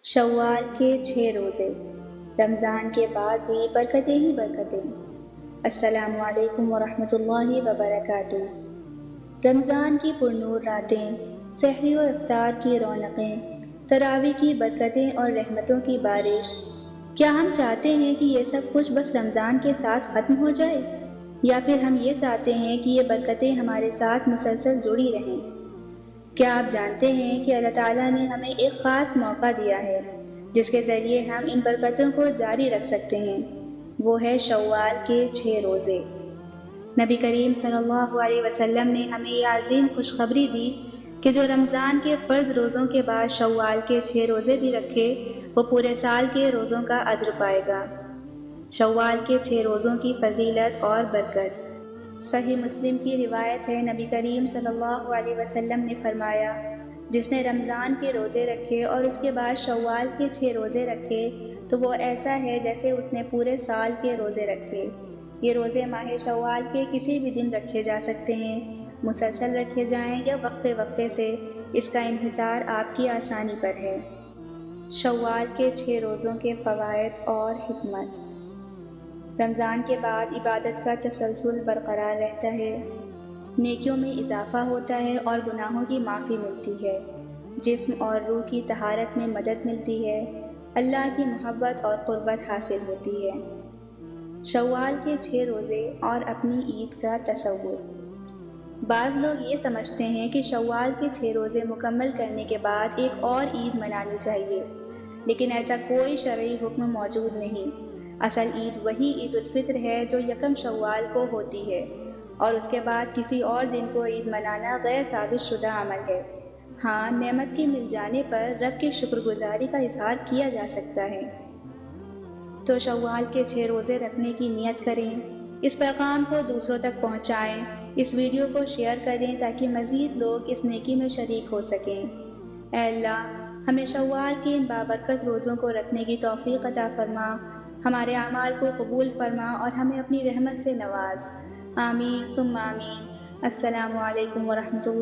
شوال کے 6 روزے، رمضان کے بعد بھی برکتیں ہی برکتیں۔ السلام علیکم ورحمۃ اللہ وبرکاتہ۔ رمضان کی پرنور راتیں، سحری و افطار کی رونقیں، تراویح کی برکتیں اور رحمتوں کی بارش۔ کیا ہم چاہتے ہیں کہ یہ سب کچھ بس رمضان کے ساتھ ختم ہو جائے، یا پھر ہم یہ چاہتے ہیں کہ یہ برکتیں ہمارے ساتھ مسلسل جڑی رہیں؟ کیا آپ جانتے ہیں کہ اللہ تعالیٰ نے ہمیں ایک خاص موقع دیا ہے جس کے ذریعے ہم ان برکتوں کو جاری رکھ سکتے ہیں؟ وہ ہے شوال کے 6 روزے۔ نبی کریم صلی اللہ علیہ وسلم نے ہمیں یہ عظیم خوشخبری دی کہ جو رمضان کے فرض روزوں کے بعد شوال کے 6 روزے بھی رکھے، وہ پورے سال کے روزوں کا اجر پائے گا۔ شوال کے 6 روزوں کی فضیلت اور برکت۔ صحیح مسلم کی روایت ہے، نبی کریم صلی اللہ علیہ وسلم نے فرمایا، جس نے رمضان کے روزے رکھے اور اس کے بعد شوال کے 6 روزے رکھے تو وہ ایسا ہے جیسے اس نے پورے سال کے روزے رکھے۔ یہ روزے ماہ شوال کے کسی بھی دن رکھے جا سکتے ہیں، مسلسل رکھے جائیں یا وقفے وقفے سے، اس کا انحصار آپ کی آسانی پر ہے۔ شوال کے 6 روزوں کے فوائد اور حکمت۔ رمضان کے بعد عبادت کا تسلسل برقرار رہتا ہے، نیکیوں میں اضافہ ہوتا ہے اور گناہوں کی معافی ملتی ہے، جسم اور روح کی طہارت میں مدد ملتی ہے، اللہ کی محبت اور قربت حاصل ہوتی ہے۔ شوال کے 6 روزے اور اپنی عید کا تصور۔ بعض لوگ یہ سمجھتے ہیں کہ شوال کے 6 روزے مکمل کرنے کے بعد ایک اور عید منانی چاہیے، لیکن ایسا کوئی شرعی حکم موجود نہیں۔ اصل عید وہی عید الفطر ہے جو 1 شوال کو ہوتی ہے، اور اس کے بعد کسی اور دن کو عید منانا غیر ثابت شدہ عمل ہے۔ ہاں، نعمت کے مل جانے پر رب کی شکر گزاری کا اظہار کیا جا سکتا ہے۔ تو شوال کے 6 روزے رکھنے کی نیت کریں، اس پیغام کو دوسروں تک پہنچائیں، اس ویڈیو کو شیئر کریں تاکہ مزید لوگ اس نیکی میں شریک ہو سکیں۔ اے اللہ، ہمیں شوال کے ان بابرکت روزوں کو رکھنے کی توفیق عطا فرما، ہمارے اعمال کو قبول فرما اور ہمیں اپنی رحمت سے نواز۔ آمین ثم آمین۔ السلام علیکم ورحمۃ اللہ۔